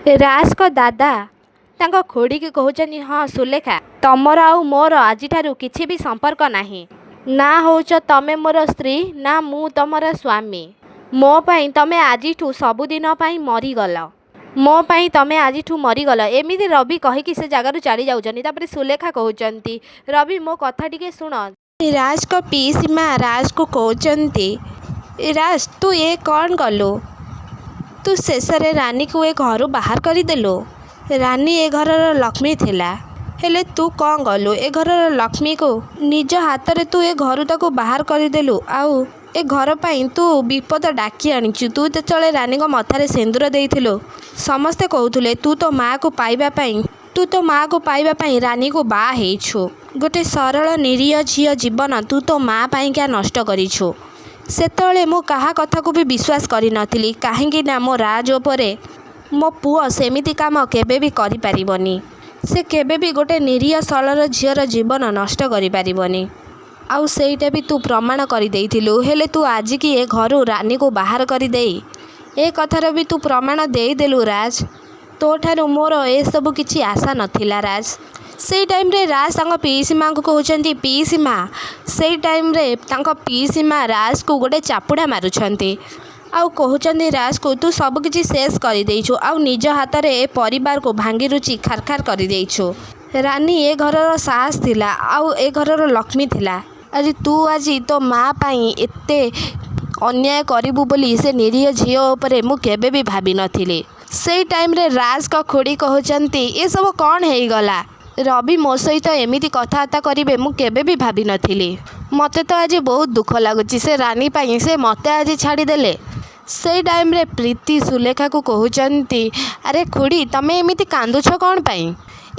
ରାଜଙ୍କ ଦାଦା ତାଙ୍କ ଖୁଡ଼ିକି କହୁଛନ୍ତି, ହଁ ସୁଲେଖା, ତମର ଆଉ ମୋର ଆଜିଠାରୁ କିଛି ବି ସମ୍ପର୍କ ନାହିଁ। ନା ହେଉଛ ତମେ ମୋର ସ୍ତ୍ରୀ, ନା ମୁଁ ତମର ସ୍ୱାମୀ। ମୋ ପାଇଁ ତମେ ଆଜିଠୁ ସବୁଦିନ ପାଇଁ ମରିଗଲ। ମୋ ପାଇଁ ତମେ ଆଜିଠୁ ମରିଗଲ। ଏମିତି ରବି କହିକି ସେ ଜାଗାରୁ ଚାଲି ଯାଉଛନ୍ତି। ତାପରେ ସୁଲେଖା କହୁଛନ୍ତି, ରବି ମୋ କଥା ଟିକେ ଶୁଣ। ରାଜଙ୍କ ପିଇସି ମା ରାଜକୁ କହୁଛନ୍ତି, ରାଜ ତୁ ଏ କ'ଣ କଲୁ? ତୁ ଶେଷରେ ରାନୀକୁ ଏ ଘରୁ ବାହାର କରିଦେଲୁ। ରାନୀ ଏ ଘରର ଲକ୍ଷ୍ମୀ ଥିଲା, ହେଲେ ତୁ କ'ଣ କଲୁ? ଏ ଘରର ଲକ୍ଷ୍ମୀକୁ ନିଜ ହାତରେ ତୁ ଏ ଘରୁ ତାକୁ ବାହାର କରିଦେଲୁ। ଆଉ ଏ ଘର ପାଇଁ ତୁ ବିପଦ ଡାକି ଆଣିଛୁ। ତୁ ଯେତେବେଳେ ରାନୀଙ୍କ ମଥାରେ ସିନ୍ଦୁର ଦେଇଥିଲୁ, ସମସ୍ତେ କହୁଥିଲେ ତୁ ତୋ ମାଆକୁ ପାଇବା ପାଇଁ ରାନୀକୁ ବାହା ହେଇଛୁ। ଗୋଟେ ସରଳ ନିରୀହ ଝିଅ ଜୀବନ ତୁ ତୋ ମା' ପାଇଁକା ନଷ୍ଟ କରିଛୁ। ସେତେବେଳେ ମୁଁ କାହା କଥାକୁ ବି ବିଶ୍ୱାସ କରିନଥିଲି, କାହିଁକି ନା ମୋ ରାଜ ଉପରେ ମୋ ପୁଅ ସେମିତି କାମ କେବେ ବି କରିପାରିବନି। ସେ କେବେ ବି ଗୋଟେ ନିରୀହ ସରଳ ଝିଅର ଜୀବନ ନଷ୍ଟ କରିପାରିବନି। ଆଉ ସେଇଟା ବି ତୁ ପ୍ରମାଣ କରିଦେଇଥିଲୁ। ହେଲେ ତୁ ଆଜିକି ଏ ଘରୁ ରାନୀକୁ ବାହାର କରିଦେଇ ଏ କଥାର ବି ତୁ ପ୍ରମାଣ ଦେଇଦେଲୁ ରାଜ। ତୋଠାରୁ ମୋର ଏସବୁ କିଛି ଆଶା ନଥିଲା ରାଜ। ସେଇ ଟାଇମ୍ରେ ରାଜ ତାଙ୍କ ପିଇସି ମା'ଙ୍କୁ କହୁଛନ୍ତି, ପିଇସି ମା, ସେଇ ଟାଇମ୍ରେ ତାଙ୍କ ପିଇସି ମା ରାଜକୁ ଗୋଟେ ଚାପୁଡ଼ା ମାରୁଛନ୍ତି। ଆଉ କହୁଛନ୍ତି ରାଜକୁ, ତୁ ସବୁକିଛି ଶେଷ କରିଦେଇଛୁ। ଆଉ ନିଜ ହାତରେ ଏ ପରିବାରକୁ ଭାଙ୍ଗିରୁଜି ଖାରଖାର କରିଦେଇଛୁ। ରାନୀ ଏ ଘରର ସାହସ ଥିଲା, ଆଉ ଏ ଘରର ଲକ୍ଷ୍ମୀ ଥିଲା। ତୁ ଆଜି ତୋ ମା' ପାଇଁ ଏତେ ଅନ୍ୟାୟ କରିବୁ ବୋଲି ସେ ନିରୀହ ଝିଅ ଉପରେ ମୁଁ କେବେ ବି ଭାବିନଥିଲି। ସେଇ ଟାଇମ୍ରେ ରାଜଙ୍କ ଖୁଡ଼ି କହୁଛନ୍ତି, ଏସବୁ କ'ଣ ହେଇଗଲା? ରବି ମୋ ସହିତ ଏମିତି କଥାବାର୍ତ୍ତା କରିବେ ମୁଁ କେବେ ବି ଭାବିନଥିଲି। ମୋତେ ତ ଆଜି ବହୁତ ଦୁଃଖ ଲାଗୁଛି। ସେ ରାନୀ ପାଇଁ ସେ ମୋତେ ଆଜି ଛାଡ଼ିଦେଲେ। ସେଇ ଟାଇମ୍ରେ ପ୍ରୀତି ସୁଲେଖାକୁ କହୁଛନ୍ତି, ଆରେ ଖୁଡ଼ି, ତମେ ଏମିତି କାନ୍ଦୁଛ କ'ଣ ପାଇଁ?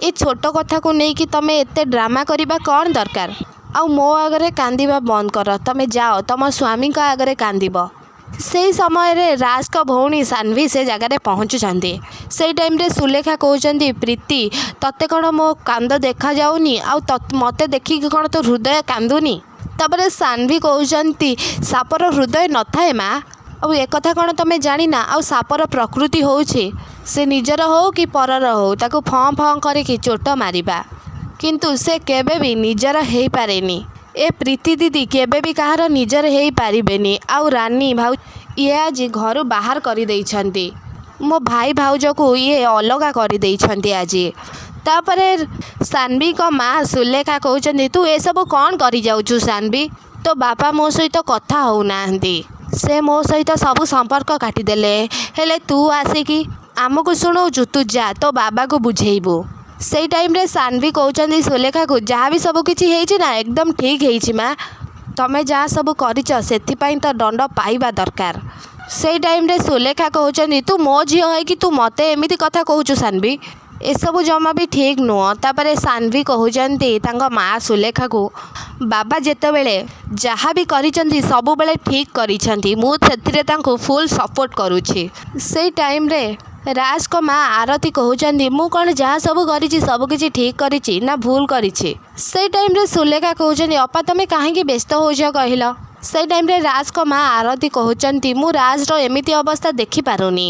ଏ ଛୋଟ କଥାକୁ ନେଇକି ତମେ ଏତେ ଡ୍ରାମା କରିବା କ'ଣ ଦରକାର? ଆଉ ମୋ ଆଗରେ କାନ୍ଦିବା ବନ୍ଦ କର। ତମେ ଯାଅ ତମ ସ୍ୱାମୀଙ୍କ ଆଗରେ କାନ୍ଦିବ। ସେଇ ସମୟରେ ରାଜଙ୍କ ଭଉଣୀ ସାନ୍ଭି ସେ ଜାଗାରେ ପହଞ୍ଚୁଛନ୍ତି। ସେଇ ଟାଇମ୍ରେ ସୁଲେଖା କହୁଛନ୍ତି, ପ୍ରୀତି, ତତେ କ'ଣ ମୋ କାନ୍ଦ ଦେଖାଯାଉନି? ଆଉ ମୋତେ ଦେଖିକି କ'ଣ ତୋ ହୃଦୟ କାନ୍ଦୁନି? ତାପରେ ସାନ୍ଭି କହୁଛନ୍ତି, ସାପର ହୃଦୟ ନଥାଏ ମା'। ଆଉ ଏକଥା କ'ଣ ତମେ ଜାଣିନା? ଆଉ ସାପର ପ୍ରକୃତି ହେଉଛି ସେ ନିଜର ହେଉ କି ପରର ହେଉ ତାକୁ ଫଁ ଫଁ କରିକି ଚୋଟ ମାରିବା, କିନ୍ତୁ ସେ କେବେ ବି ନିଜର ହେଇପାରେନି। ଏ ପ୍ରୀତି ଦିଦି କେବେ ବି କାହାର ନିଜର ହେଇପାରିବେନି। ଆଉ ରାନୀ ଇଏ ଆଜି ଘରୁ ବାହାର କରିଦେଇଛନ୍ତି। ମୋ ଭାଇ ଭାଉଜକୁ ଇଏ ଅଲଗା କରିଦେଇଛନ୍ତି ଆଜି। ତାପରେ ସାନ୍ଭିଙ୍କ ମା ସୁଲେଖା କହୁଛନ୍ତି, ତୁ ଏସବୁ କ'ଣ କରିଯାଉଛୁ ସାନ୍ଭି? ତୋ ବାପା ମୋ ସହିତ କଥା ହେଉନାହାନ୍ତି। ସେ ମୋ ସହିତ ସବୁ ସମ୍ପର୍କ କାଟିଦେଲେ। ହେଲେ ତୁ ଆସିକି ଆମକୁ ଶୁଣଉଛୁ? ତୁ ଯା ତୋ ବାବାକୁ ବୁଝେଇବୁ। ସେଇ ଟାଇମ୍ରେ ସାନ୍ଭି କହୁଛନ୍ତି ସୁଲେଖାକୁ, ଯାହା ବି ସବୁ କିଛି ହେଇଛି ନା, ଏକଦମ ଠିକ୍ ହେଇଛି ମା'। ତମେ ଯାହା ସବୁ କରିଛ ସେଥିପାଇଁ ତ ଦଣ୍ଡ ପାଇବା ଦରକାର। ସେଇ ଟାଇମ୍ରେ ସୁଲେଖା କହୁଛନ୍ତି, ତୁ ମୋ ଝିଅ ହେଇକି ତୁ ମୋତେ ଏମିତି କଥା କହୁଛୁ ସାନ୍ଭି? ଏସବୁ ଜମା ବି ଠିକ୍ ନୁହଁ। ତାପରେ ସାନ୍ଭି କହୁଛନ୍ତି ତାଙ୍କ ମା' ସୁଲେଖାକୁ, ବାବା ଯେତେବେଳେ ଯାହା ବି କରିଛନ୍ତି ସବୁବେଳେ ଠିକ୍ କରିଛନ୍ତି। ମୁଁ ସେଥିରେ ତାଙ୍କୁ ଫୁଲ୍ ସପୋର୍ଟ କରୁଛି। ସେଇ ଟାଇମ୍ରେ ରାଜଙ୍କ ମା' ଆରତୀ କହୁଛନ୍ତି, ମୁଁ କ'ଣ ଯାହା ସବୁ କରିଛି ସବୁକିଛି ଠିକ୍ କରିଛି ନା ଭୁଲ କରିଛି? ସେଇ ଟାଇମ୍ରେ ସୁଲେଖା କହୁଛନ୍ତି, ଅପା ତମେ କାହିଁକି ବ୍ୟସ୍ତ ହେଉଛ କହିଲ? ସେଇ ଟାଇମ୍ରେ ରାଜଙ୍କ ମା' ଆରତୀ କହୁଛନ୍ତି, ମୁଁ ରାଜର ଏମିତି ଅବସ୍ଥା ଦେଖିପାରୁନି।